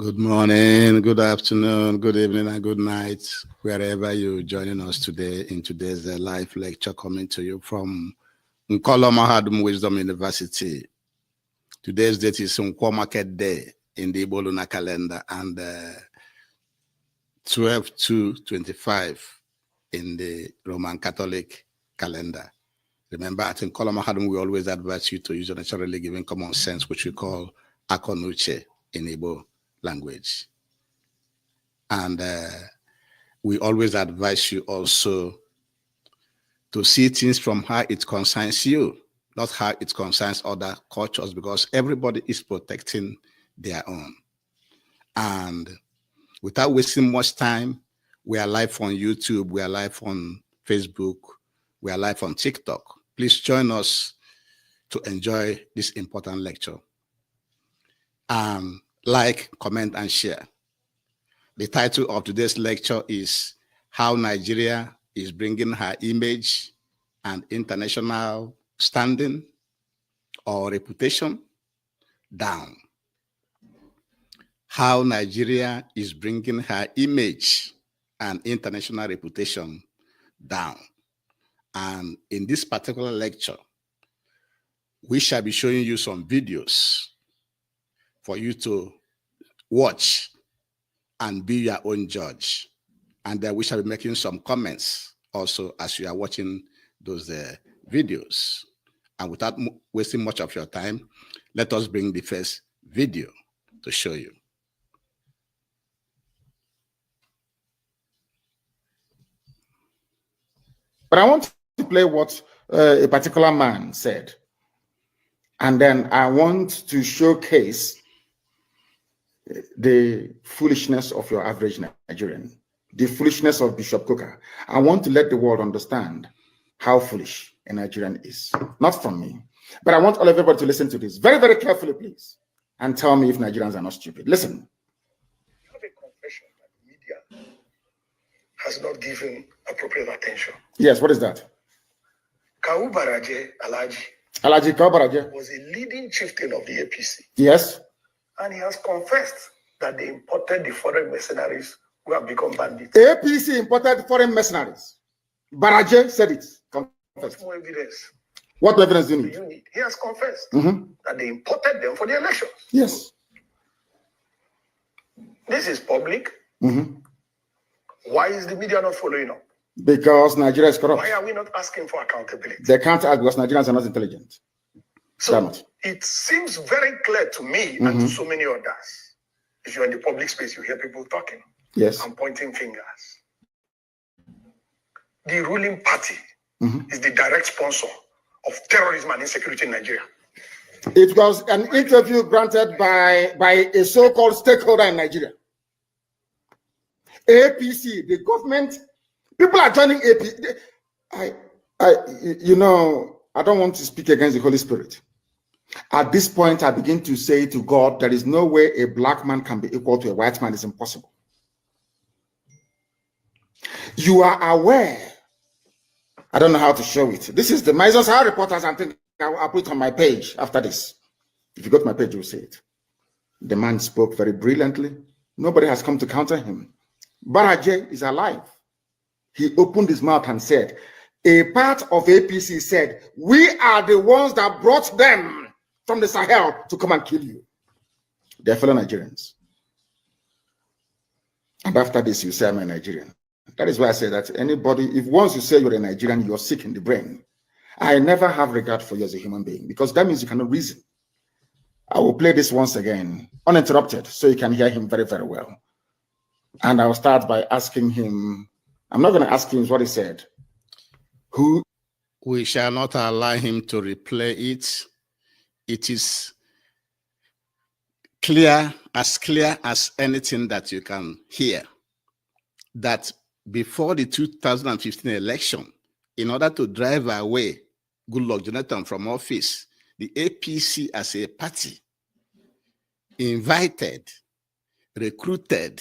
Good morning, good afternoon, good evening, and good night, wherever you're joining us today in today's live lecture coming to you from Nkolo Mahadum Wisdom University. Today's date is Nkwo Market Day in the Igbo lunar calendar and 12/2/25 in the Roman Catholic calendar. Remember, at Nkolo Mahadum, we always advise you to use your naturally given common sense, which we call Akonuche in Igbo language. And we always advise you also to see things from how it concerns you, not how it concerns other cultures, because everybody is protecting their own. And without wasting much time, we are live on YouTube, we are live on Facebook, we are live on TikTok. Please join us to enjoy this important lecture. Like, comment, and share. The title of today's lecture is How Nigeria is Bringing Her Image and International Standing or Reputation Down. How Nigeria is bringing her image and international reputation down. And in this particular lecture, we shall be showing you some videos for you to watch and be your own judge. And then we shall be making some comments also as you are watching those videos. And without wasting much of your time, let us bring the first video to show you. But I want to play what a particular man said. And then I want to showcase the foolishness of your average Nigerian, the foolishness of Bishop Coker. I want to let the world understand how foolish a Nigerian is. Not from me, but I want all of everybody to listen to this very, very carefully, please, and tell me if Nigerians are not stupid. Listen. You have a confession that the media has not given appropriate attention. Yes, what is that? Kawu Baraje Alhaji. Alhaji Kawu Baraje was a leading chieftain of the APC. Yes. And he has confessed that they imported the foreign mercenaries who have become bandits. APC imported foreign mercenaries. Baraje said it. What more evidence? What evidence do you need? He has confessed that they imported them for the elections. Yes. This is public. Why is the media not following up? Because Nigeria is corrupt. Why are we not asking for accountability? They can't ask because Nigerians are not intelligent. So it seems very clear to me and to so many others. If you're in the public space, you hear people talking and pointing fingers. The ruling party is the direct sponsor of terrorism and insecurity in Nigeria. It was an interview granted by a so-called stakeholder in Nigeria. APC, the government, people are joining APC. I don't want to speak against the Holy Spirit. At this point, I begin to say to God, there is no way a black man can be equal to a white man. It's impossible. You are aware. I don't know how to show it. This is the Maison Sahara reporters. I think I'll put it on my page after this. If you go to my page, you'll see it. The man spoke very brilliantly. Nobody has come to counter him. Baraje is alive. He opened his mouth and said, a part of APC said, we are the ones that brought them from the Sahel to come and kill you. They're fellow Nigerians. And after this, you say, I'm a Nigerian. That is why I say that anybody, if once you say you're a Nigerian, you're sick in the brain. I never have regard for you as a human being because that means you cannot reason. I will play this once again, uninterrupted, so you can hear him very, very well. And I'll start by asking him, I'm not going to ask him what he said. Who? We shall not allow him to replay it. It is clear as anything that you can hear, that before the 2015 election, in order to drive away Goodluck Jonathan from office, the APC as a party invited, recruited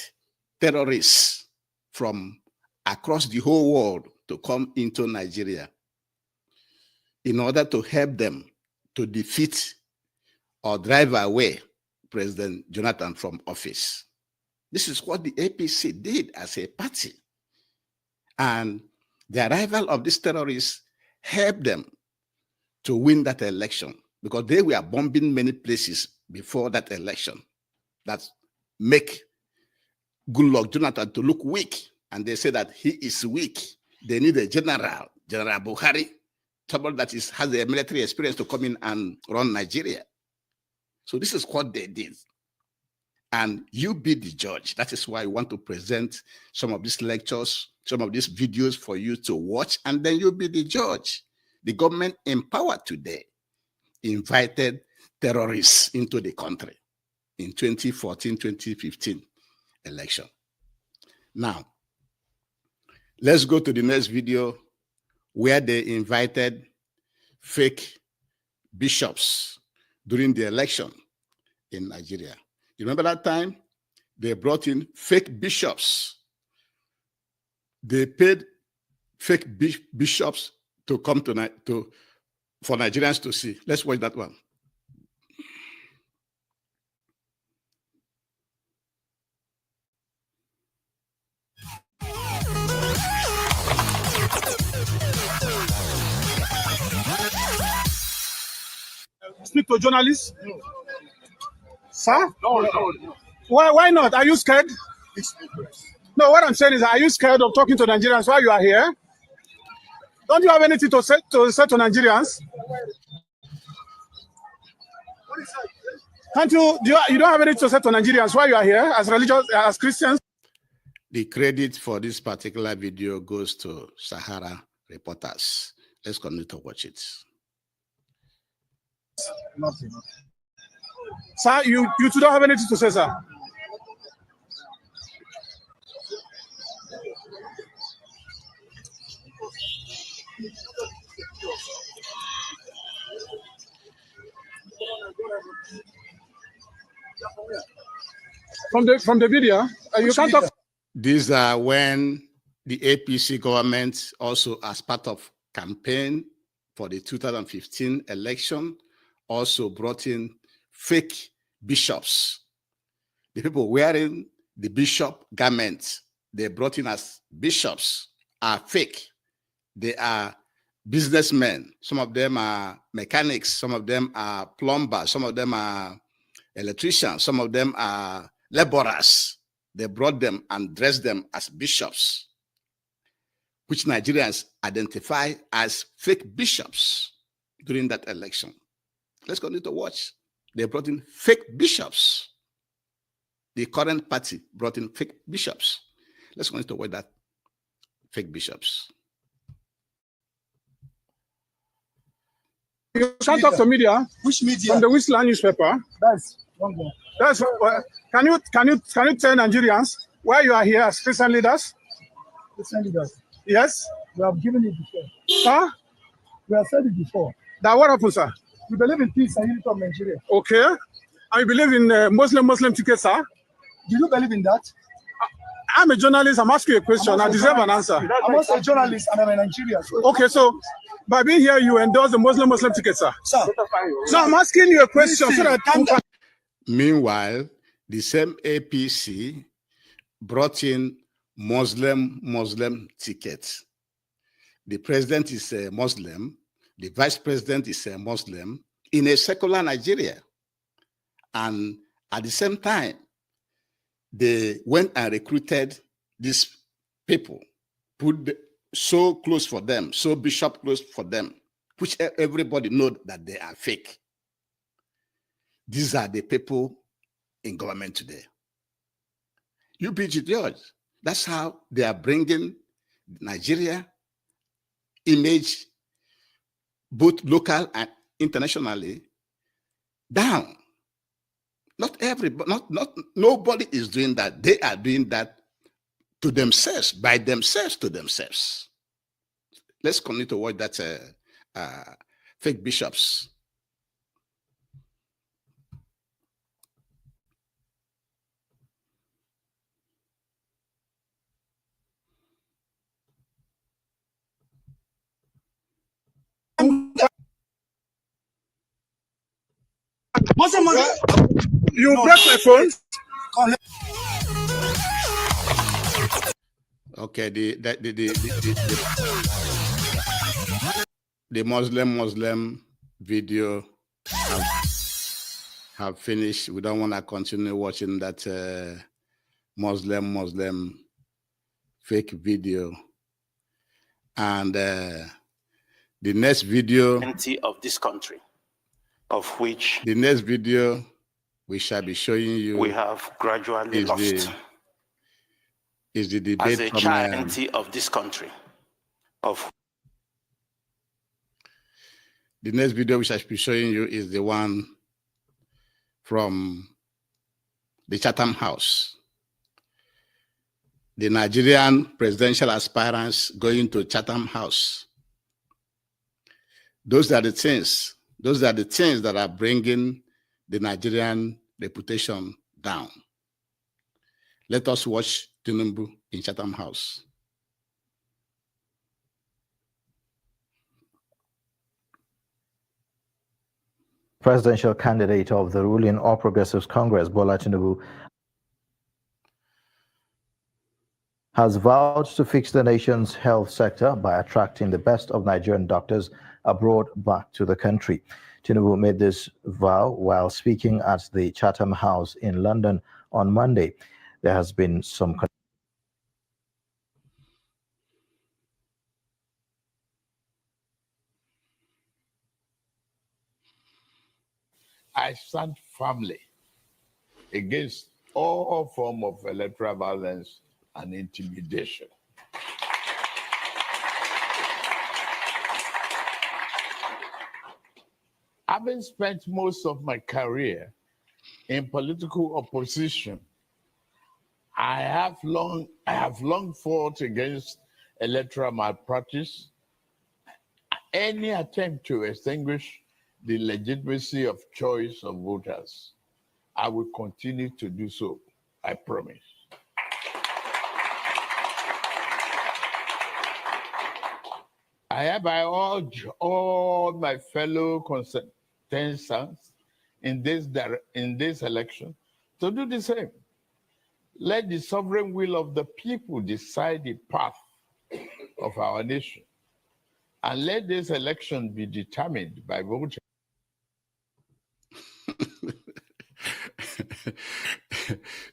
terrorists from across the whole world to come into Nigeria in order to help them to defeat or drive away President Jonathan from office. This is what the APC did as a party. And the arrival of these terrorists helped them to win that election because they were bombing many places before that election that make Goodluck Jonathan to look weak. And they say that he is weak. They need a General Buhari, somebody that has a military experience to come in and run Nigeria. So this is what they did. And you be the judge. That is why I want to present some of these lectures, some of these videos for you to watch, and then you be the judge. The government in power today invited terrorists into the country in 2014-2015 election. Now, let's go to the next video where they invited fake bishops during the election in Nigeria. You remember that time? They brought in fake bishops. They paid fake bishops to come for Nigerians to see. Let's watch that one. Speak to journalists? No. Sir? No. Why not? Are you scared? No, what I'm saying is, are you scared of talking to Nigerians while you are here? Don't you have anything to say to Nigerians? Can't you? You don't have anything to say to Nigerians while you are here as religious, as Christians? The credit for this particular video goes to Sahara Reporters. Let's continue to watch it. Nothing. Sir, you don't have anything to say, sir. From the video, you can't talk. These are when the APC government, also as part of campaign for the 2015 election, also brought in fake bishops. The people wearing the bishop garments they brought in as bishops are fake. They are businessmen. Some of them are mechanics. Some of them are plumbers. Some of them are electricians. Some of them are laborers. They brought them and dressed them as bishops, which Nigerians identify as fake bishops during that election. Let's continue to watch. They brought in fake bishops. The current party brought in fake bishops. Let's continue to watch that. Fake bishops. You can't talk to media. Which media? From the Whistler newspaper. That's one more. That's can you tell Nigerians why you are here as Christian leaders? Christian leaders. Yes. We have given it before. Sir? We have said it before. That what happened, sir? We believe in peace and unity of Nigeria. Okay. I believe in Muslim tickets, sir. Do you believe in that? I'm a journalist. I'm asking you a question. I deserve an answer. I'm also a journalist and I'm a Nigerian. Okay, so by being here, you endorse the Muslim ticket, sir. Sir. So I'm asking you a question so that Meanwhile, the same APC brought in Muslim tickets. The president is a Muslim. The vice president is a Muslim in a secular Nigeria. And at the same time, they went and recruited these people, put so close for them, so bishop close for them, which everybody knows that they are fake. These are the people in government today. You be the judge. That's how they are bringing Nigeria image, both local and internationally, down. Nobody is doing that. They are doing that to themselves, by themselves to themselves. Let's continue to watch that fake bishops. You break my phone. Okay, the Muslim video have finished. We don't want to continue watching that Muslim fake video. And the next video of this country, of which the next video we shall be showing you, we have gradually lost. Is the debate as a child of this country. The next video which I shall be showing you is the one from the Chatham House. The Nigerian presidential aspirants going to Chatham House. Those are the things that are bringing the Nigerian reputation down. Let us watch Tinubu in Chatham House. Presidential candidate of the ruling All Progressives Congress, Bola Tinubu, has vowed to fix the nation's health sector by attracting the best of Nigerian doctors abroad back to the country. Tinubu made this vow while speaking at the Chatham House in London on Monday. There has been some I stand firmly against all form of electoral violence and intimidation. Having spent most of my career in political opposition, I have long fought against electoral malpractice, any attempt to extinguish the legitimacy of choice of voters. I will continue to do so, I promise. I hereby urge all my fellow contestants in this election to do the same. Let the sovereign will of the people decide the path of our nation. And let this election be determined by voters.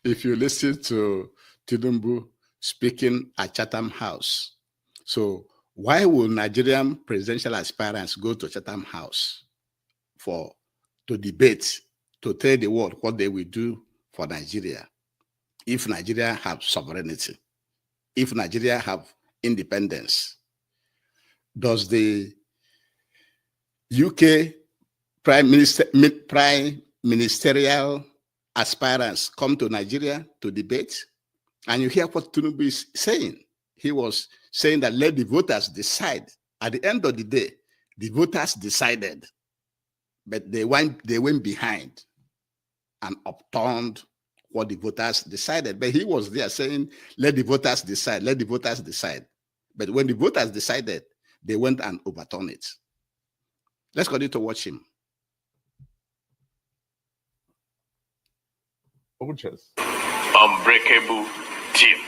If you listen to Tinubu speaking at Chatham House, so why will Nigerian presidential aspirants go to Chatham House to debate, to tell the world what they will do for Nigeria if Nigeria have sovereignty, if Nigeria have independence? Does the UK prime ministerial aspirants come to Nigeria to debate? And you hear what Tinubu is saying. He was saying that let the voters decide. At the end of the day, the voters decided, but they went behind and upturned what the voters decided. But he was there saying, let the voters decide, let the voters decide. But when the voters decided, they went and overturned it. Let's continue to watch him. Unbreakable team.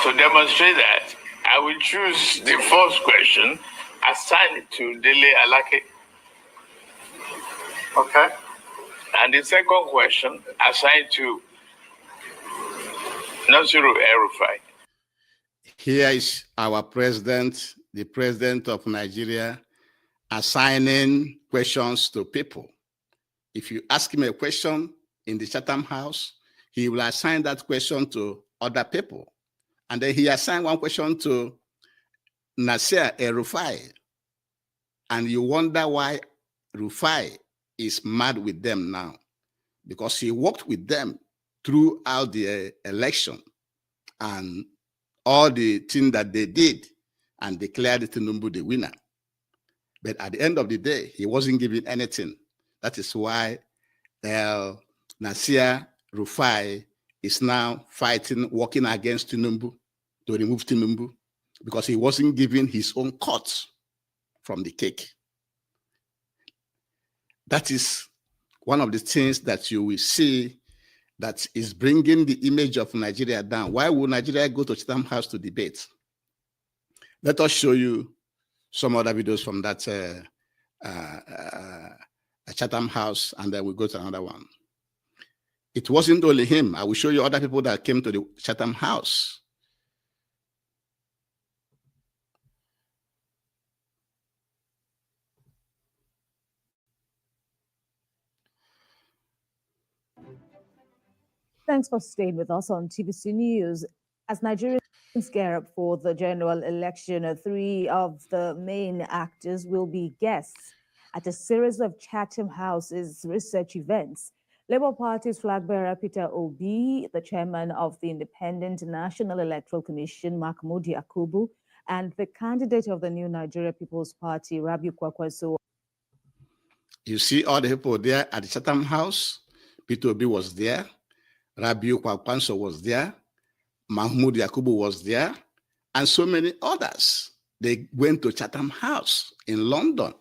To demonstrate that, I will choose the first question assigned to Dele Alake. Okay. And the second question assigned to Nasiru El-Rufai. Here is our president, the president of Nigeria, assigning questions to people. If you ask him a question in the Chatham House, he will assign that question to other people. And then he assigned one question to Nasir El-Rufai. And you wonder why Rufai is mad with them now, because he worked with them throughout the election and all the things that they did and declared Tinubu the winner. But at the end of the day, he wasn't given anything. That is why Nasir Rufai is now fighting, working against Tinubu to remove Tinubu, because he wasn't given his own cut from the cake. That is one of the things that you will see that is bringing the image of Nigeria down. Why would Nigeria go to Chatham House to debate? Let us show you some other videos from that Chatham House, and then we'll go to another one. It wasn't only him. I will show you other people that came to the Chatham House. Thanks for staying with us on TVC News. As Nigerians gear up for the general election, 3 of the main actors will be guests at a series of Chatham House's research events. Labour Party's flag bearer Peter Obi, the chairman of the Independent National Electoral Commission, Mahmood Yakubu, and the candidate of the New Nigeria People's Party, Rabiu Kwankwaso. You see all the people there at the Chatham House. Peter Obi was there. Rabiu Kwankwaso was there. Mahmood Yakubu was there. And so many others. They went to Chatham House in London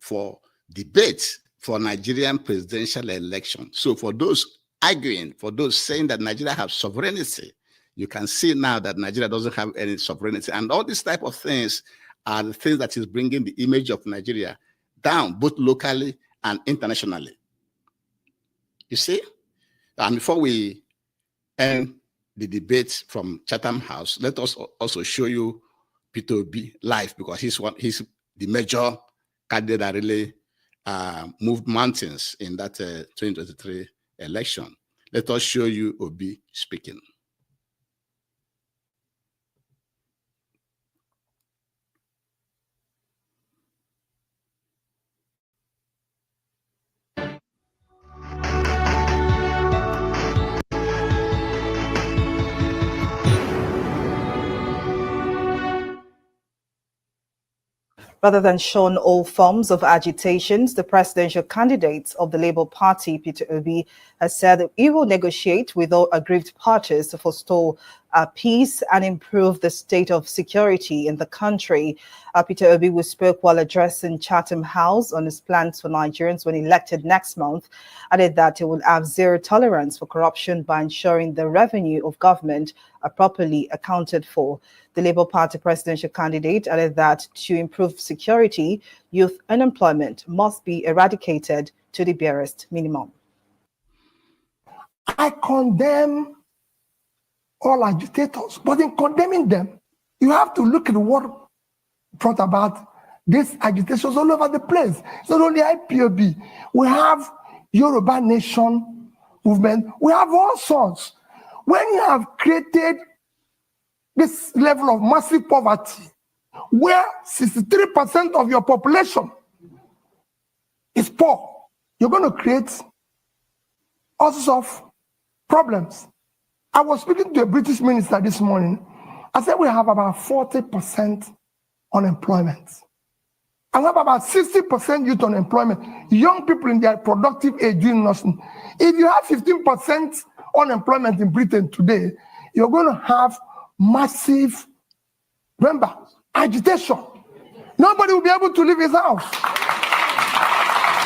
for debate for Nigerian presidential election. So for those arguing, for those saying that Nigeria has sovereignty, you can see now that Nigeria doesn't have any sovereignty. And all these type of things are the things that is bringing the image of Nigeria down, both locally and internationally. You see? And before we end the debate from Chatham House, let us also show you Peter Obi live, because he's the major candidate that really moved mountains in that 2023 election. Let us show you Obi speaking. Rather than shun all forms of agitations, the presidential candidate of the Labour Party, Peter Obi, has said that he will negotiate with all aggrieved parties to forestall peace and improve the state of security in the country. Peter Obi, who spoke while addressing Chatham House on his plans for Nigerians when elected next month, added that he will have zero tolerance for corruption by ensuring the revenue of government are properly accounted for. The Labour Party presidential candidate added that to improve security, youth unemployment must be eradicated to the barest minimum. I condemn all agitators, but in condemning them, you have to look at what brought about these agitations all over the place. It's not only IPOB. We have Yoruba Nation movement. We have all sorts. When you have created this level of massive poverty, where 63% of your population is poor, you're going to create all sorts of problems. I was speaking to a British minister this morning. I said we have about 40% unemployment. And we have about 60% youth unemployment. Young people in their productive age doing nothing. If you have 15% unemployment in Britain today, you're going to have massive, remember, agitation. Nobody will be able to leave his house.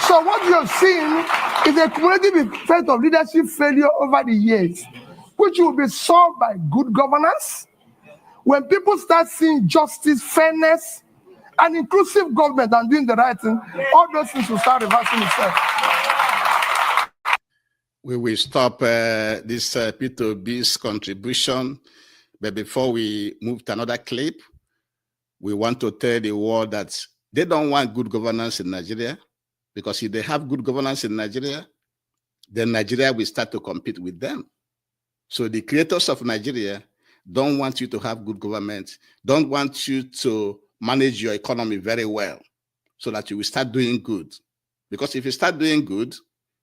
So what you're seeing is a cumulative effect of leadership failure over the years, which will be solved by good governance. When people start seeing justice, fairness, and inclusive government and doing the right thing, all those things will start reversing itself. We will stop this Peter Obi's contribution. But before we move to another clip, we want to tell the world that they don't want good governance in Nigeria, because if they have good governance in Nigeria, then Nigeria will start to compete with them. So the creators of Nigeria don't want you to have good government, don't want you to manage your economy very well so that you will start doing good. Because if you start doing good,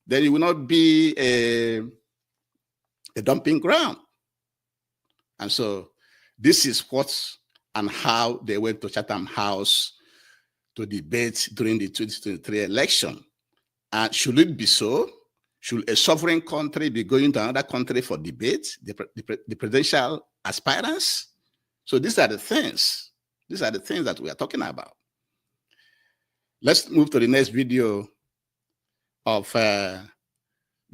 then you will not be a dumping ground. And so this is what and how they went to Chatham House to debate during the 2023 election. And should it be so? Should a sovereign country be going to another country for debate, the presidential aspirants? So these are the things. These are the things that we are talking about. Let's move to the next video of the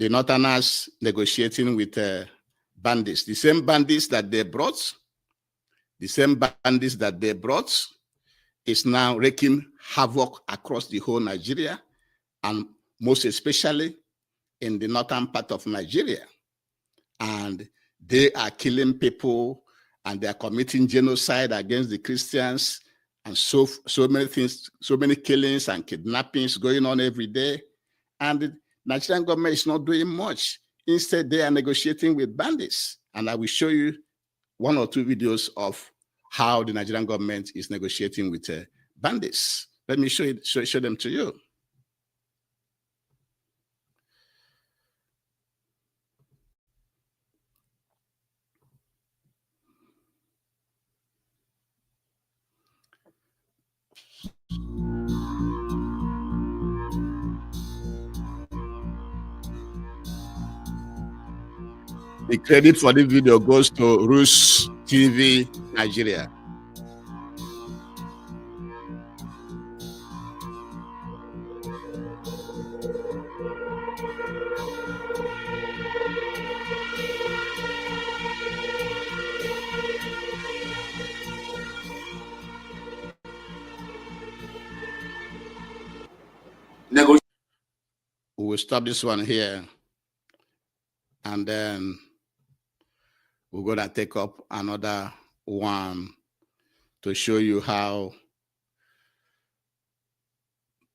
Northerners negotiating with bandits. The same bandits that they brought, is now wreaking havoc across the whole Nigeria, and most especially in the northern part of Nigeria. And they are killing people, and they are committing genocide against the Christians, and so many things, so many killings and kidnappings going on every day. And the Nigerian government is not doing much. Instead, they are negotiating with bandits. And I will show you 1 or 2 videos of how the Nigerian government is negotiating with bandits. Let me show them to you. The credit for this video goes to Rus TV Nigeria. We will stop this one here, and then we're going to take up another one to show you how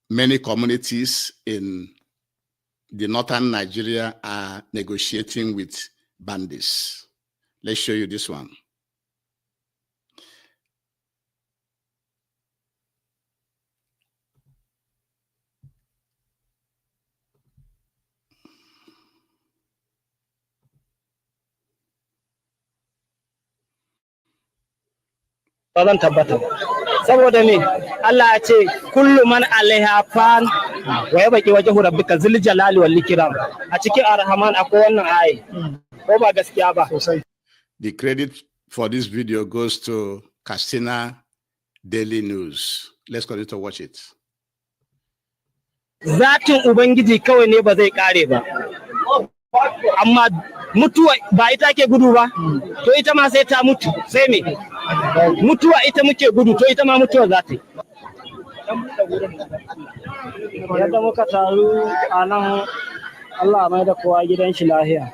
many communities in the northern Nigeria are negotiating with bandits. Let's show you this one. Ba zan tabbata ba saboda me Allah ya ce kullu man alaiha fan wa yabqi wajhu rabbika zul jalali wal ikram. A cikin Ar-Rahman akwai wannan ayi ko ba gaskiya ba. The credit for this video goes to Katsina Daily News. Let's continue to watch it. Zatin Ubangiji kawai ne ba zai kare ba, amma mutuwa ba ita ke gudu ba, to ita ma sai ta mutu, sai me mutuwa ita muke gudu, to ita ma mutuwa za ta yi. Yadda muka taru a nan, Allah mai da kowa gidan shi lahiya.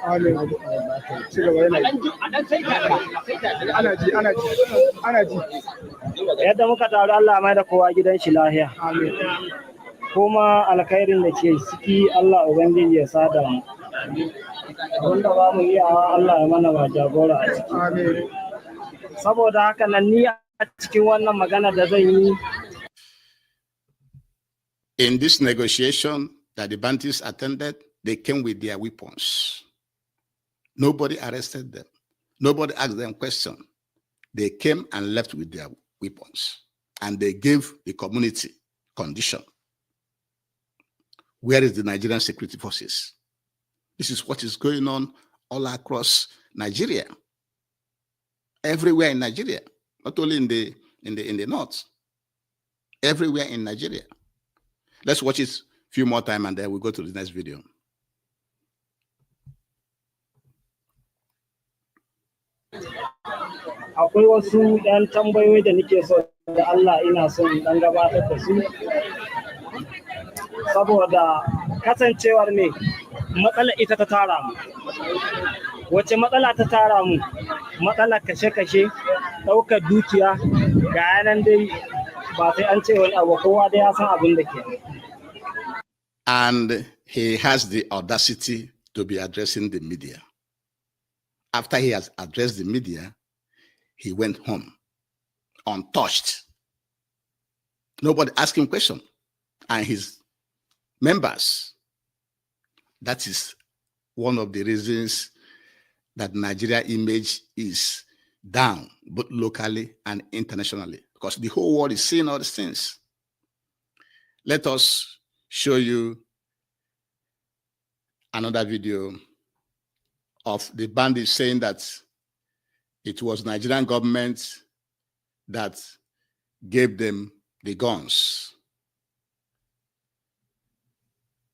Yadda muka taru, Allah mai da kowa gidan shi lahiya. Kuma alkhairin da ke ciki Allah Ubangiji ya sada mu. Wanda ba mu iya Allah ya mana ba jagora a ciki. Saboda haka nan ni a cikin wannan magana da zan yi. In this negotiation that the bandits attended, they came with their weapons. Nobody arrested them. Nobody asked them questions. They came and left with their weapons. And they gave the community condition. Where is the Nigerian security forces? This is what is going on all across Nigeria. Everywhere in Nigeria, not only in the north. Everywhere in Nigeria. Let's watch it a few more times and then we'll go to the next video. Akwai wasu ɗan tambayoyi da nake so da Allah ina son dan gabatar da su. Saboda kasancewar me matsala ita ta tara mu. Wace matsala ta tara mu? Matsala kashe-kashe, ɗaukar dukiya, ga yanan dai ba sai an ce wani abu, kowa dai ya san abin da ke. And he has the audacity to be addressing the media. After he has addressed the media, he went home untouched. Nobody asked him questions. And his members, that is one of the reasons that Nigeria image is down, both locally and internationally, because the whole world is seeing all these things. Let us show you another video of the bandits saying that it was Nigerian government that gave them the guns.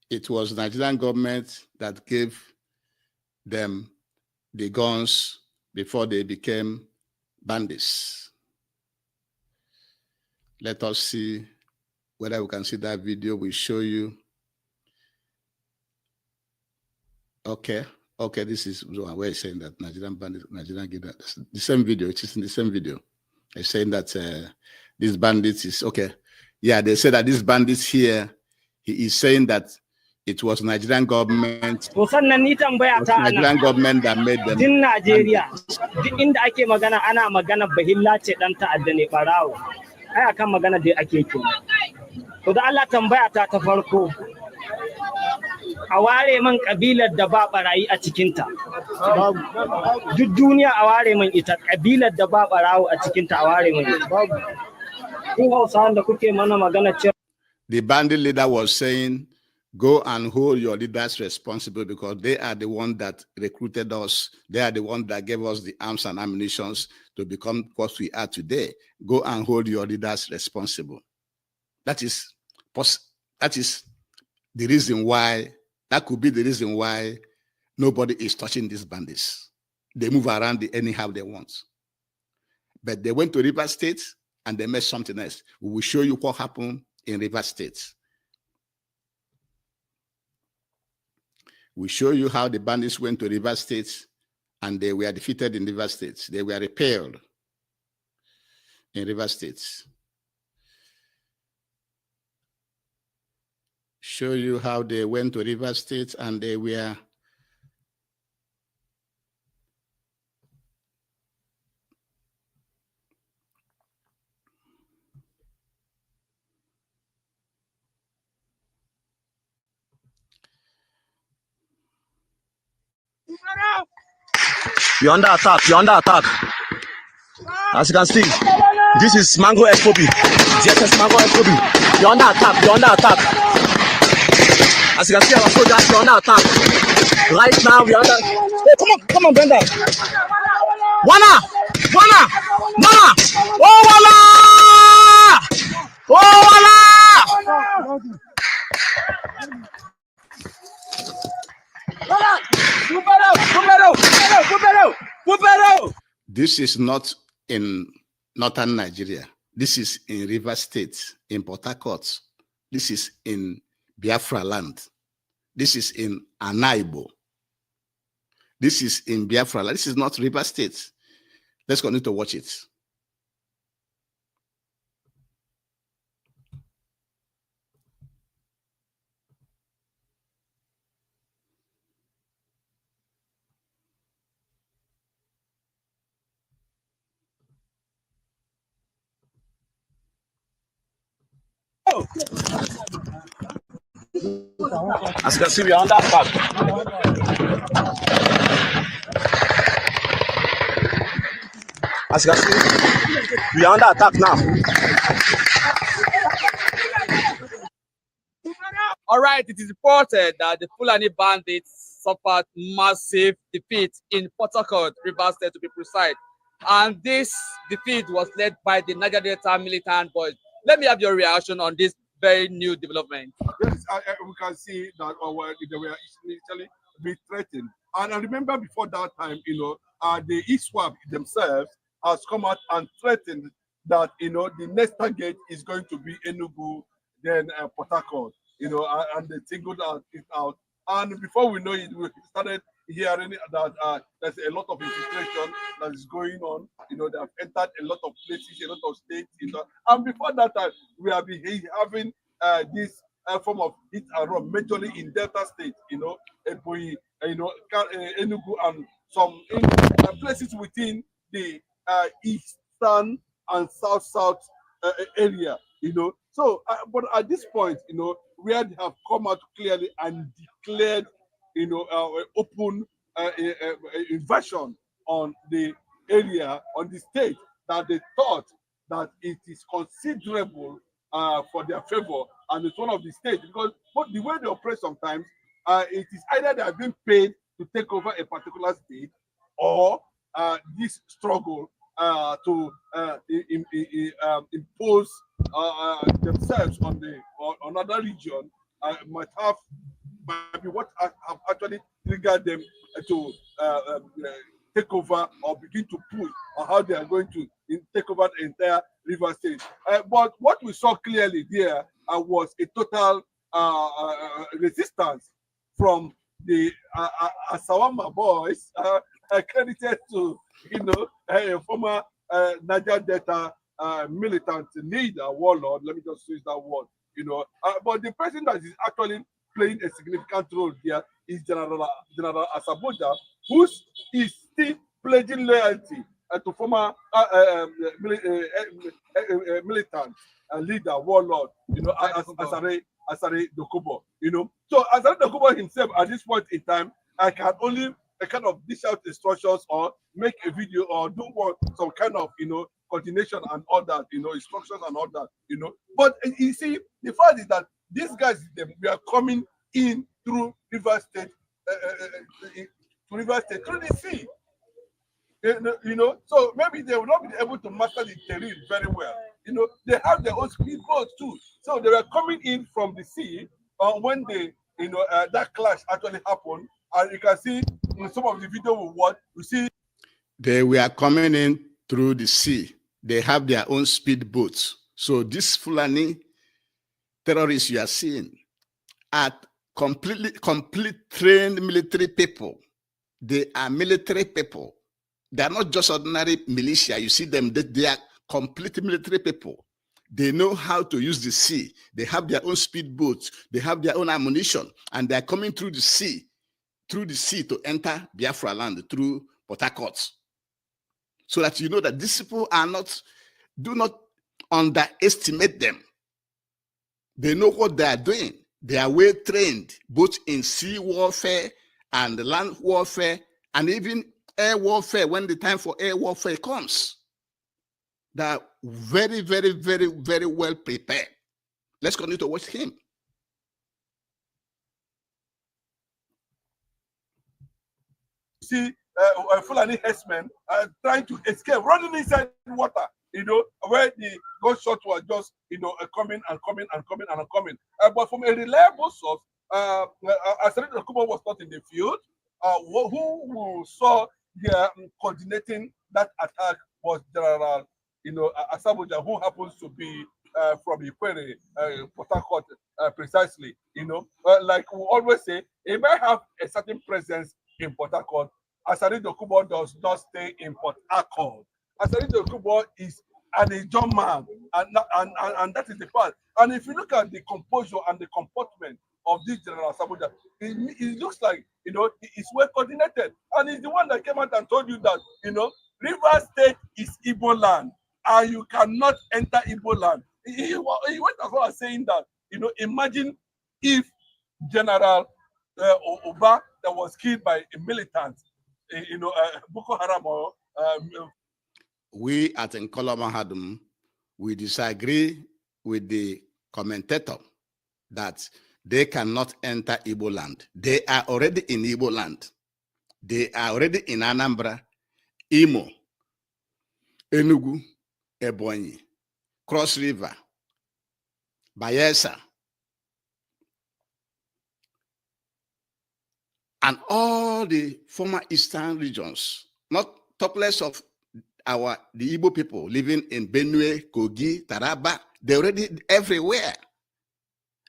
it was the Nigerian government that gave them the guns before they became bandits. Let us see whether we can see that video. We show you. Okay, this is where it's saying that Nigerian bandits, Nigerian give that. The same video, it is in the same video. It's saying that these bandits is, okay. Yeah, they say that these bandits here, he is saying that it was Nigerian government. Nigerian government that made them. In Nigeria, inda ake magana ana magana bahilla ce dan ta'adda ne barawo. Ai akan magana dai ake to. To da Allah tambaya ta farko. A ware man kabilar da ba barayi a cikinta. Duk duniya a ware man ita kabilar da ba barawo a cikinta a ware man ita. Ku Hausawan da kuke mana magana ce. The bandit leader was saying, go and hold your leaders responsible because they are the one that recruited us. They are the one that gave us the arms and ammunition to become what we are today. Go and hold your leaders responsible. That is the reason why, that could be the reason why nobody is touching these bandits. They move around anyhow they want. But they went to Rivers State and they made something else. We will show you what happened in Rivers State. We show you how the bandits went to Rivers State and they were defeated in Rivers State. They were repelled in Rivers State. Show you how they went to Rivers State and they were You're under attack. You're under attack. As you can see, this is Mango Expobi. GSS Mango Expobi. You're under attack. You're under attack. As you can see, our soldiers are under attack. Right now, we are under. Hey, come on, Brenda. Wana! Oh, Wala! This is not in northern Nigeria. This is in Rivers State, in Port Harcourt. This is in Biafra land. This is in Anaibo. This is in Biafra land. This is not Rivers State. Let's continue to watch it. As you can see, we are under attack. As you can see, we are under attack now. All right, it is reported that the Fulani bandits suffered massive defeat in Port Harcourt, Rivers State to be precise. And this defeat was led by the Niger Delta militant boys. Let me have your reaction on this very new development. Yes, we can see that they were initially being threatened. And I remember before that time, the ISWAP themselves has come out and threatened that, the next target is going to be Enugu, then Port Harcourt, and they singled it out. And before we know it, we started hearing that there's a lot of infiltration that is going on. They have entered a lot of places, a lot of states. And before that time, we have been having this form of hit and run, majorly in Delta State, Enugu, and some places within the eastern and south area. So, but at this point, we have come out clearly and declared, open invasion on the area, on the state, that they thought that it is considerable for their favor, and it's one of the states, because the way they operate sometimes, it is either they have been paid to take over a particular state, or this struggle to impose themselves on another region might have might be what have actually triggered them to take over or begin to push on how they are going to take over the entire River State. But what we saw clearly there was a total resistance from the Asawama boys, accredited to, a former Niger Delta militant leader, warlord. Let me just use that word. But the person that is actually playing a significant role there is General Asaboja, who is still pledging loyalty to former militant leader, warlord, Asare Dokubo. So Asare Dokubo himself, at this point in time, I can only kind of dish out instructions or make a video or do some kind of coordination and all that, instructions and all that, But you see, the fact is that these guys, we are coming in through River State, through the sea. So maybe they will not be able to master the terrain very well. They have their own speedboats too. So they were coming in from the sea when that clash actually happened. And you can see in some of the video we see they were coming in through the sea. They have their own speedboats. So these Fulani terrorists you are seeing are complete trained military people. They are military people. They are not just ordinary militia. You see them, they are complete military people. They know how to use the sea. They have their own speedboats. They have their own ammunition. And they are coming through the sea to enter Biafra land through Port Harcourt. So that you know that these people do not underestimate them. They know what they are doing. They are well trained, both in sea warfare and land warfare, and even air warfare when the time for air warfare comes. They are very, very, very, very well prepared. Let's continue to watch him. See Fulani herdsmen trying to escape, running inside water, where the gunshots were just, coming. But from a reliable source, Asare Dokubo was not in the field. Who saw their coordinating that attack was General, Asaboja, who happens to be from Ikwere, Port Harcourt, precisely. Like we always say, he may have a certain presence in Port Harcourt. Asare Dokubo does not stay in Port Harcourt. Asare Dokubo is an Ijaw man, and that is the part. And if you look at the composure and the comportment of this General Asaboja, it looks like, he is well coordinated. And he's the one that came out and told you that, River State is Igbo land, and you cannot enter Igbo land. He went as far as saying that, imagine if General Oba that was killed by a militant, Boko Haram or we at Nkola Mahadum, we disagree with the commentator that they cannot enter Igbo land. They are already in Igbo land. They are already in Anambra, Imo, Enugu, Ebonyi, Cross River, Bayelsa, and all the former eastern regions, not talk less of the Igbo people living in Benue, Kogi, Taraba. They're already everywhere.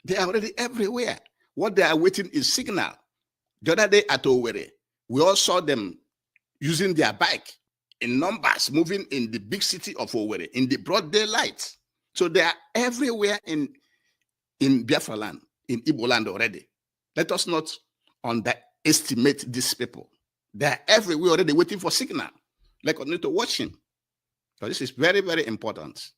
They are already everywhere. What they are waiting is signal. The other day at Owerri, we all saw them using their bike in numbers, moving in the big city of Owerri in the broad daylight. So they are everywhere in Biafra land, in Igbo land already. Let us not underestimate these people. They are everywhere already waiting for signal. Like, I need to watch him. So this is very, very important.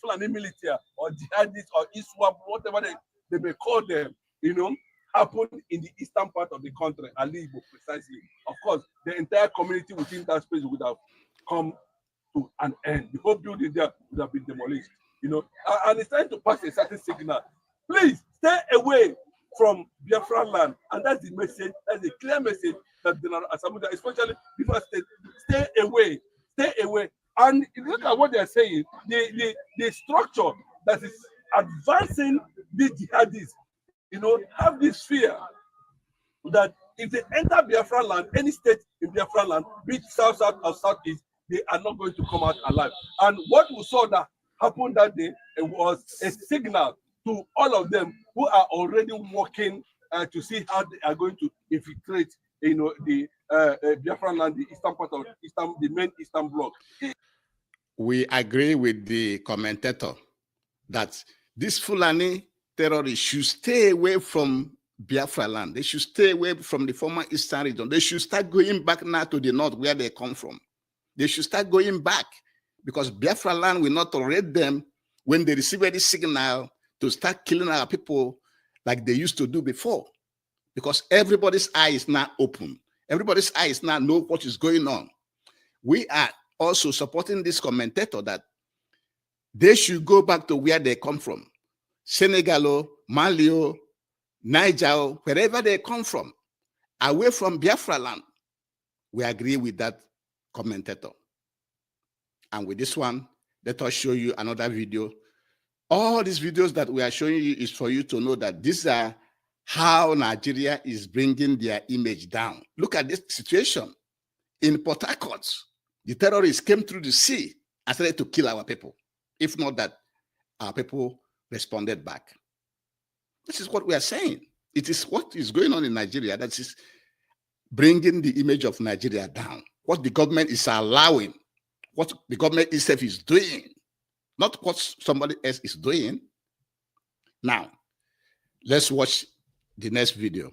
Fulani military or jihadists or ISWAP, whatever they may call them, happened in the eastern part of the country, Alibo precisely. Of course, the entire community within that space would have come to an end. The whole building there would have been demolished. And it's trying to pass a certain signal. Please stay away from Biafra land, and that's the message. That's the clear message that General Asaboja, especially River State, stay away. And if you look at what they are saying, the structure that is advancing these jihadists, have this fear that if they enter Biafra land, any state in Biafra land, be it south, south, or southeast, they are not going to come out alive. And what we saw that happened that day, it was a signal to all of them who are already working to see how they are going to infiltrate, the Biafra land, the eastern part of the main eastern bloc. We agree with the commentator that these Fulani terrorists should stay away from Biafra land. They should stay away from the former eastern region. They should start going back now to the north where they come from. They should start going back because Biafra land will not tolerate them when they receive any signal to start killing our people like they used to do before. Because everybody's eye is now open. Everybody's eyes now know what is going on. We are also supporting this commentator that they should go back to where they come from. Senegal, Mali, Niger, wherever they come from, away from Biafra land. We agree with that commentator. And with this one, let us show you another video. All these videos that we are showing you is for you to know that these are how Nigeria is bringing their image down. Look at this situation. In Port Harcourt, the terrorists came through the sea and started to kill our people. If not that, our people responded back. This is what we are saying. It is what is going on in Nigeria that is bringing the image of Nigeria down. What the government is allowing, what the government itself is doing, not what somebody else is doing. Now, let's watch the next video.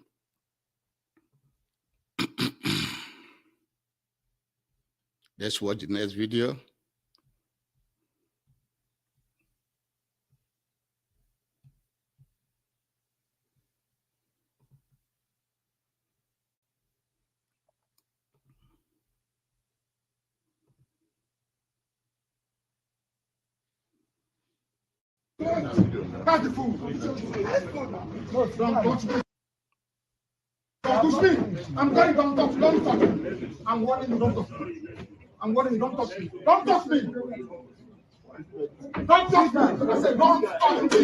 Let's watch the next video. That's the food. Don't touch me. I'm telling you, don't touch me. I'm warning you, don't touch me. I'm warning you, don't touch me. Don't touch me. Don't touch me. I said, don't touch me.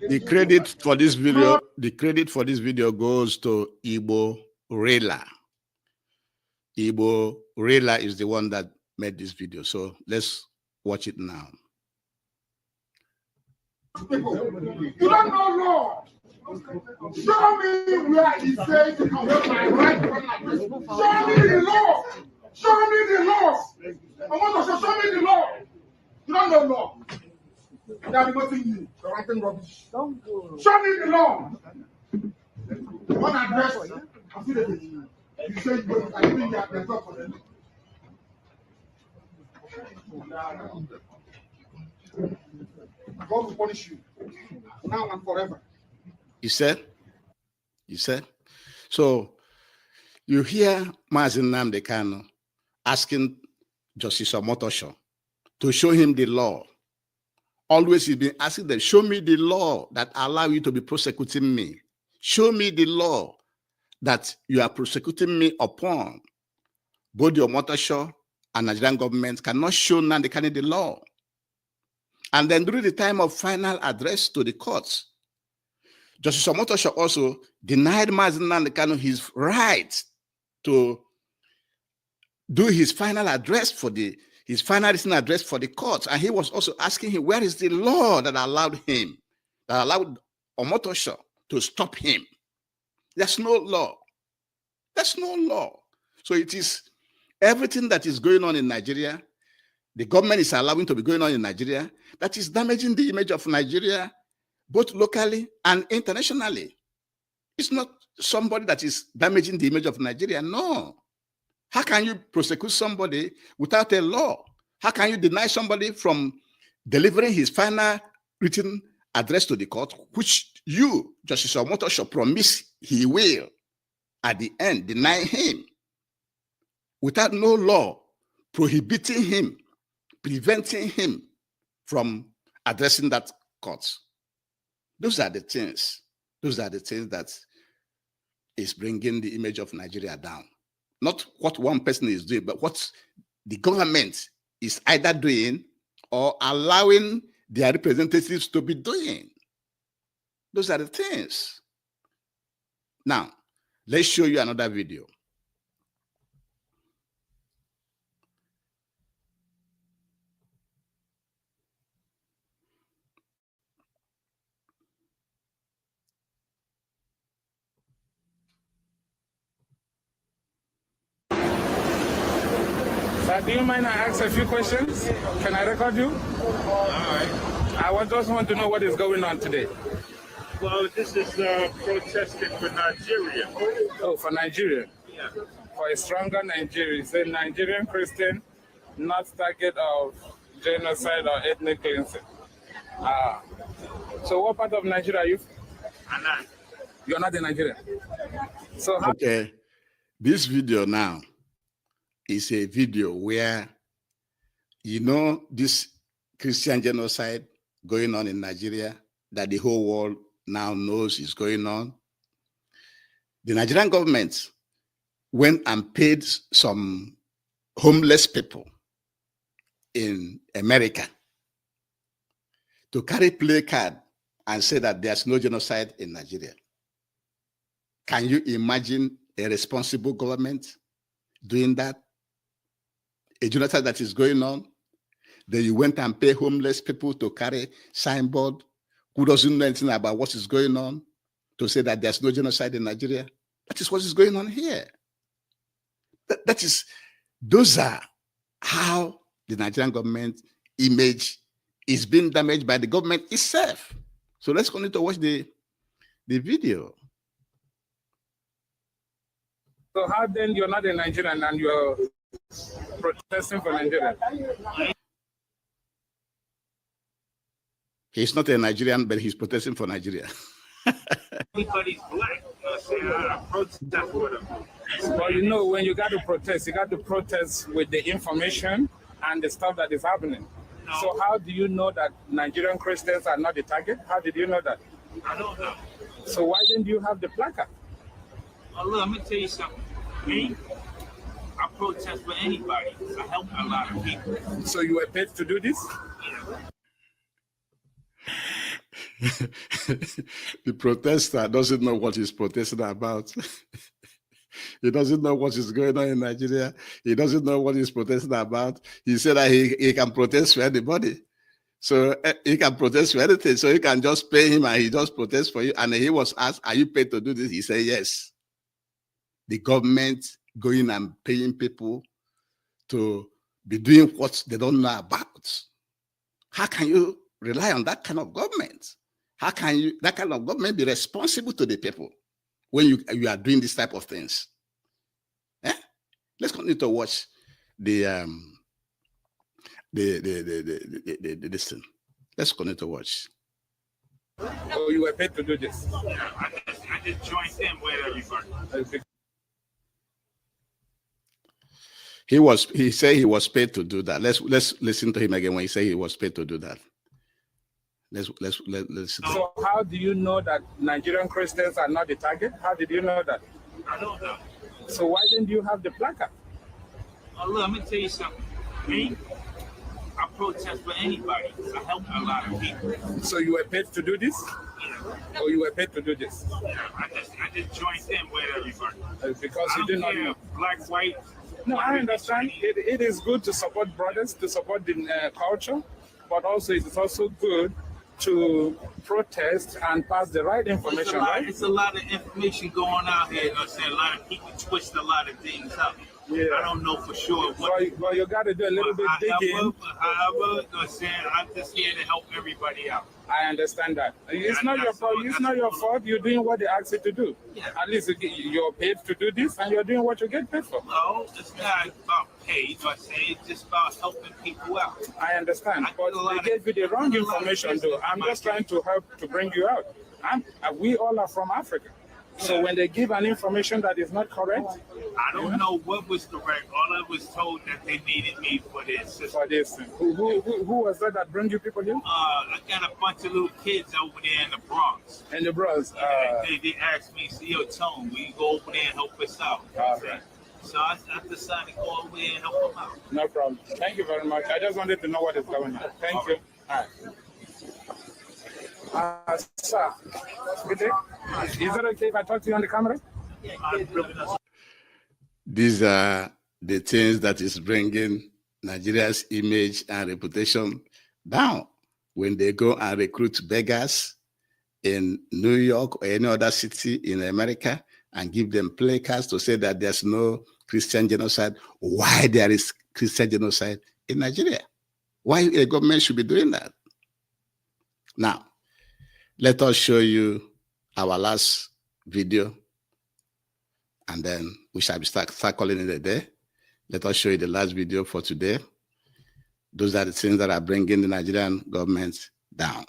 The credit for this video goes to Igbo Rela. Igbo Rela is the one that made this video. So let's watch it now. People, you don't know law. Show me where he says to convert my right to like this. Show me the law. Show me the law. I want to show me the law. You don't know law. They are demoting you. You're writing rubbish. Show me the law. One address. I see that you said I think that they're not for them. God will punish you now and forever. You said? So you hear Mazi Nnamdi Kanu asking Justice Omotosho to show him the law. Always he's been asking them, show me the law that allow you to be prosecuting me. Show me the law that you are prosecuting me upon. Both the Omotosho and Nigerian government cannot show Nnamdi Kanu the law. And then during the time of final address to the courts, Justice Omotosho also denied Mazi Nnamdi Kanu his right to do his final address for the courts. And he was also asking him, where is the law that allowed Omotosho to stop him? There's no law. There's no law. So it is everything that is going on in Nigeria, the government is allowing to be going on in Nigeria, that is damaging the image of Nigeria, both locally and internationally. It's not somebody that is damaging the image of Nigeria. No. How can you prosecute somebody without a law? How can you deny somebody from delivering his final written address to the court, which you, Justice Omotosho, promise he will, at the end, deny him without no law prohibiting him, preventing him from addressing that court? Those are the things that is bringing the image of Nigeria down. Not what one person is doing, but what the government is either doing or allowing their representatives to be doing. Those are the things. Now, Let's show you another video. Do you mind I ask a few questions? Can I record you? All right. I just want to know what is going on today. Well, this is protesting for Nigeria. Oh, for Nigeria? Yeah. For a stronger Nigeria. It's a Nigerian Christian, not target of genocide or ethnic cleansing. So what part of Nigeria are you? I'm not. You're not in Nigeria? So how okay. This video now is a video where, you know, this Christian genocide going on in Nigeria that the whole world now knows is going on. The Nigerian government went and paid some homeless people in America to carry placard and say that there's no genocide in Nigeria. Can you imagine a responsible government doing that? A genocide that is going on, then you went and pay homeless people to carry signboard who doesn't know anything about what is going on to say that there's no genocide in Nigeria. That is what is going on here. Those are how the Nigerian government image is being damaged by the government itself. So let's continue to watch the video. So how then you're not a Nigerian and you're protesting for Nigeria? He's not a Nigerian, but he's protesting for Nigeria. Everybody's black. I protest for them. Well, you know, when you got to protest with the information and the stuff that is happening. No. So how do you know that Nigerian Christians are not the target? How did you know that? I don't know. So why didn't you have the placard? Well, look, let me tell you something. Me, I protest for anybody. I help a lot of people. So you were paid to do this? Yeah. The protester doesn't know what he's protesting about. He doesn't know what is going on in Nigeria. He doesn't know what he's protesting about. He said that he can protest for anybody. So he can protest for anything. So you can just pay him and he just protests for you. And he was asked, are you paid to do this? He said, yes. The government going and paying people to be doing what they don't know about. How can you rely on that kind of government? How can that kind of government be responsible to the people when you are doing this type of things? Let's continue to watch this thing. Let's continue to watch. Oh, you were paid to do this? Yeah, I just joined in with everybody. He said he was paid to do that. Let's listen to him again when he said he was paid to do that. Let's listen. So how do you know that Nigerian Christians are not the target? How did you know that? I don't know. So why didn't you have the placard? Oh, look, let me tell you something. Me, I protest for anybody. I help a lot of people. So you were paid to do this? Yeah. Or you were paid to do this? Yeah, I just joined in with everybody. Because you did not know. Black, white. No, I understand. It is good to support brothers, to support the culture, but also it is also good to protest and pass the right information, right? It's a lot of information going out here. A lot of people twist a lot of things up. Yeah. I don't know for sure. Well, you got to do a little bit digging. However, I'm just here to help everybody out. I understand that. It's not your fault. It's not your fault. You're doing what they ask you to do. Yeah. At least you're paid to do this, and you're doing what you get paid for. No, it's not about paid. But it's just about helping people out. I understand, but they gave you the wrong information, though. I'm just trying to help to bring you out. We all are from Africa. So when they give an information that is not correct, I don't know what was correct. All I was told that they needed me for this. For this. Who was that bring you people here? I got a bunch of little kids over there in the Bronx. In the Bronx. They asked me, yo, Tone, will you go over there and help us out? Okay. So I decided to go over there and help them out. No problem. Thank you very much. I just wanted to know what is going on. Thank you. All right. Sir, good day. Is it okay if I talk to you on the camera? These are the things that is bringing Nigeria's image and reputation down. When they go and recruit beggars in New York or any other city in America and give them placards to say that there's no Christian genocide, why there is Christian genocide in Nigeria? Why a government should be doing that? Now, let us show you our last video, and then we shall start calling it a day. Let us show you the last video for today. Those are the things that are bringing the Nigerian government down.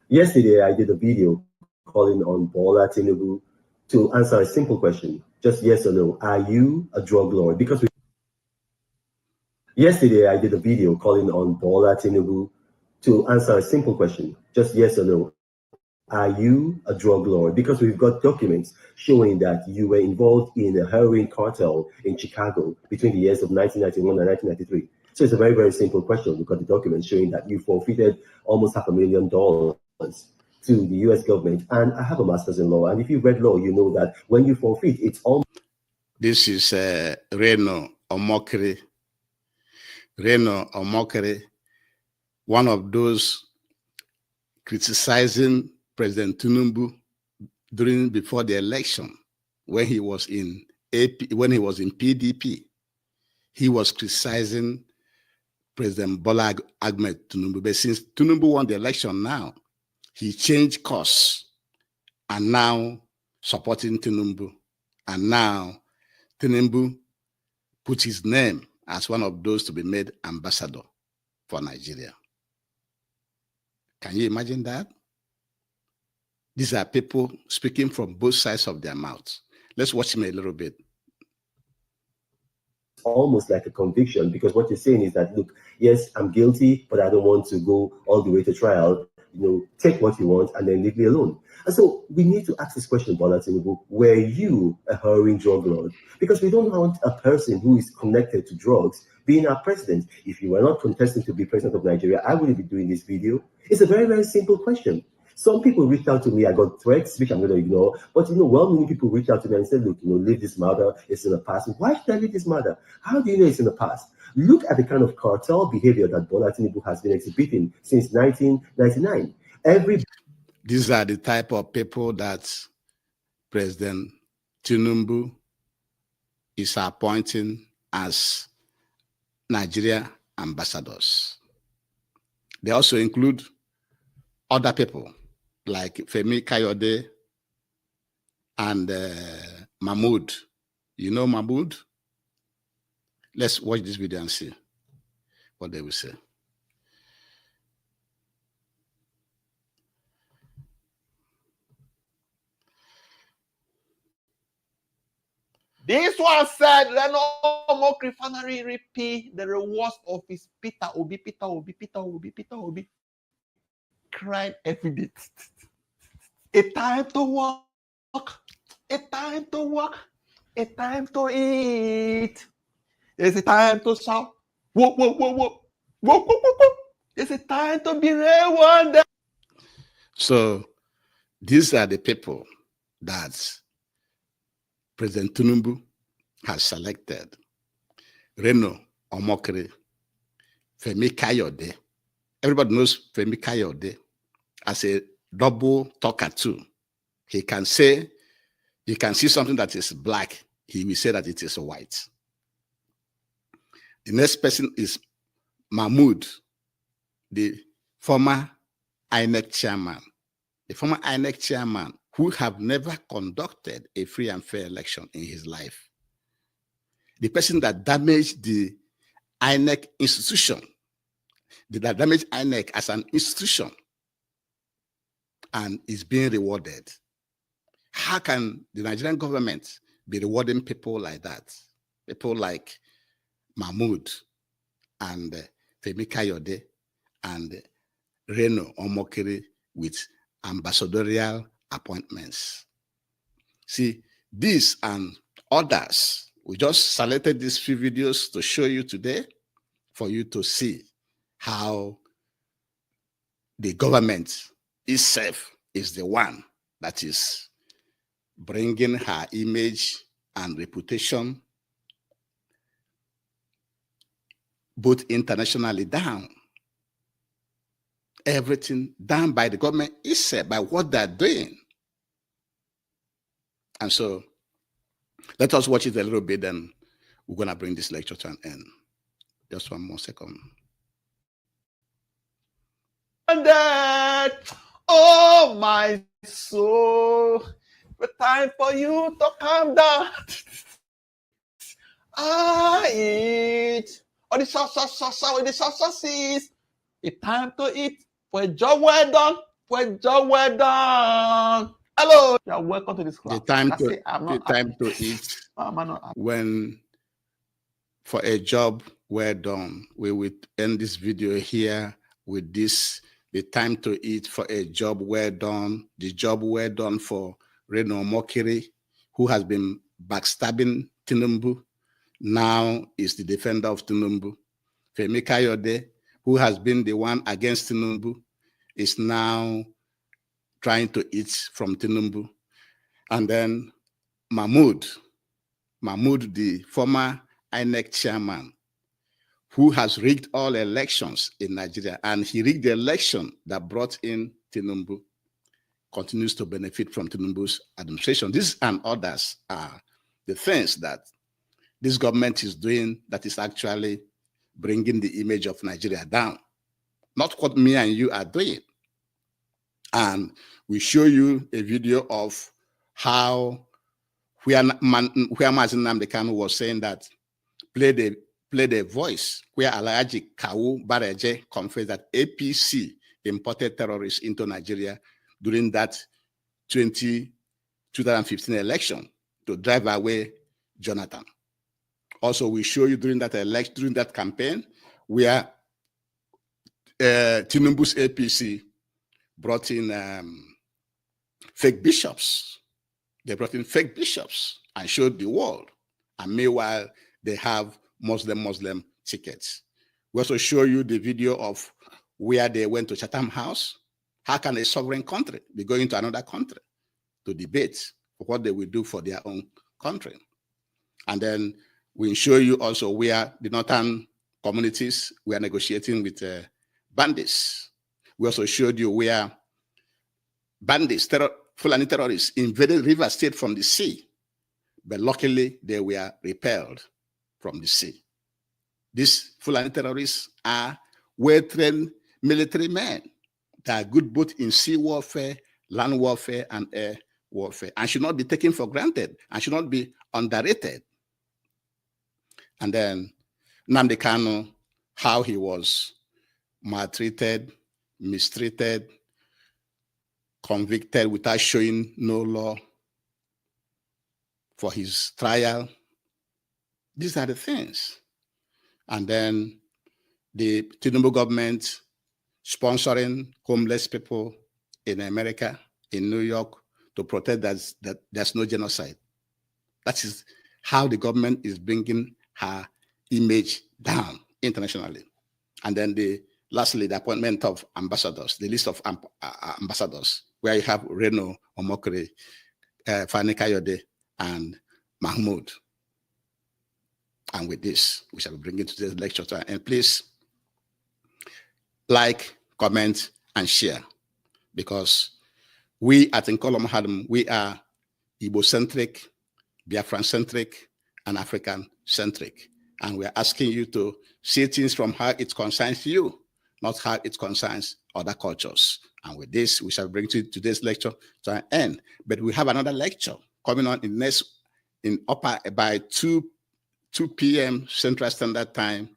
Yesterday, I did a video calling on Bola Tinubu to answer a simple question, just yes or no. Are you a drug lord? Because yesterday, I did a video calling on Bola Tinubu to answer a simple question, just yes or no. Are you a drug lord? Because we've got documents showing that you were involved in a heroin cartel in Chicago between the years of 1991 and 1993. So it's a very, very simple question. We've got the documents showing that you forfeited almost $500,000 to the US government. And I have a master's in law. And if you've read law, you know that when you forfeit, it's almost... This is Reno Omokri. Reno Omokri, one of those criticizing President Tinubu before the election, when he was in PDP. He was criticizing President Bola Ahmed Tinubu. But since Tinubu won the election now, he changed course and now supporting Tinubu. And now Tinubu put his name as one of those to be made ambassador for Nigeria. Can you imagine that? These are people speaking from both sides of their mouths. Let's watch him a little bit. Almost like a conviction, because what you're saying is that, look, yes, I'm guilty, but I don't want to go all the way to trial. You know, take what you want and then leave me alone. And so we need to ask this question, Bola Tinubu, were you a heroin drug lord? Because we don't want a person who is connected to drugs being our president. If you were not contesting to be president of Nigeria, I wouldn't be doing this video. It's a very, very simple question. Some people reached out to me. I got threats, which I'm going to ignore. But, you know, well-meaning people reached out to me and said, look, you know, leave this matter. It's in the past. Why should I leave this matter? How do you know it's in the past? Look at the kind of cartel behavior that Bola Tinubu has been exhibiting since 1999. These are the type of people that President Tinubu is appointing as Nigeria ambassadors. They also include other people like Femi Kayode and Mahmoud. You know Mahmoud? Let's watch this video and see what they will say. This one said, Reno Omokri finally repeat the rewards of his Peter Obi. Crying every day. A time to work, a time to work, a time to eat. There's a time to shout. Whoa, whoa, whoa, whoa. Whoa, whoa, whoa, whoa. There's a time to be rewarded. So these are the people that President Tinubu has selected. Reno Omokri, Femi Kayode. Everybody knows Femi Kayode as a double talker too. He can see something that is black, he will say that it is white. The next person is Mahmoud, the former INEC chairman. The former INEC chairman who have never conducted a free and fair election in his life. The person that damaged the INEC institution, that damaged INEC as an institution and is being rewarded. How can the Nigerian government be rewarding people like that? People like Mahmoud and Femi Kayode and Reno Omokri with ambassadorial appointments. See, these and others, we just selected these few videos to show you today for you to see how the government itself is the one that is bringing her image and reputation both internationally down. Everything done by the government itself, by what they're doing. And so let us watch it a little bit, and we're going to bring this lecture to an end. Just one more second. And that, oh my soul, the time for you to calm down. I eat. Oh, the sauce. It's time to eat. For a job well done. For a job well done. Hello, you're welcome to this class. The time to eat. When for a job well done, we will end this video here with this. The time to eat for a job well done. The job well done for Reno Omokri, who has been backstabbing Tinubu, now is the defender of Tinubu. Femi Kayode, who has been the one against Tinubu, is now trying to eat from Tinubu. And then Mahmoud, the former INEC chairman, who has rigged all elections in Nigeria, and he rigged the election that brought in Tinubu, continues to benefit from Tinubu's administration. These and others are the things that this government is doing that is actually bringing the image of Nigeria down. Not what me and you are doing. And we show you a video of how where Mazi Nnamdi Kanu was saying that play the voice where Alhaji Kawu Bareje confessed that APC imported terrorists into Nigeria during that 2015 election to drive away Jonathan. Also, we show you during that election, during that campaign, where Tinubu's APC brought in fake bishops. They brought in fake bishops and showed the world. And meanwhile, they have Muslim tickets. We also show you the video of where they went to Chatham House. How can a sovereign country be going to another country to debate what they will do for their own country? And then we show you also where the northern communities were negotiating with bandits. We also showed you where bandits, Fulani terrorists, invaded River State from the sea, but luckily they were repelled from the sea. These Fulani terrorists are well-trained military men that are good both in sea warfare, land warfare, and air warfare, and should not be taken for granted and should not be underrated. And then Nnamdi Kanu, how he was maltreated, mistreated, convicted without showing no law for his trial. These are the things. And then the Tinubu government sponsoring homeless people in America, in New York, to protest that there's no genocide. That is how the government is bringing her image down internationally. And then lastly, the appointment of ambassadors, the list of ambassadors, where you have Reno Omokri, Fani Kayode, and Mahmoud. And with this, we shall bring it to today's lecture. And please like, comment, and share, because we at Nkolo Mahadum, we are Igbo-centric, Biafran-centric, and African-centric. And we are asking you to see things from how it concerns you, not how it concerns other cultures. And with this, we shall bring today's lecture to an end. But we have another lecture coming on by 2 p.m. Central Standard Time,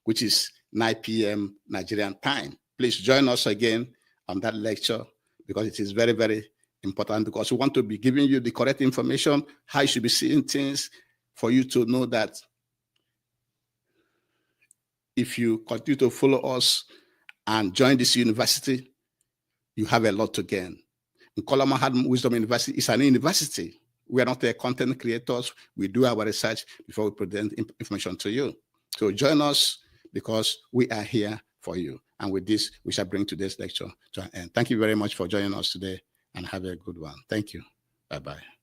which is 9 p.m. Nigerian time. Please join us again on that lecture, because it is very, very important, because we want to be giving you the correct information, how you should be seeing things, for you to know that if you continue to follow us and join this university, you have a lot to gain. Nkolama Hadum Wisdom University is an university. We are not the content creators. We do our research before we present information to you. So join us because we are here for you. And with this, we shall bring today's lecture to an end. Thank you very much for joining us today and have a good one. Thank you. Bye-bye.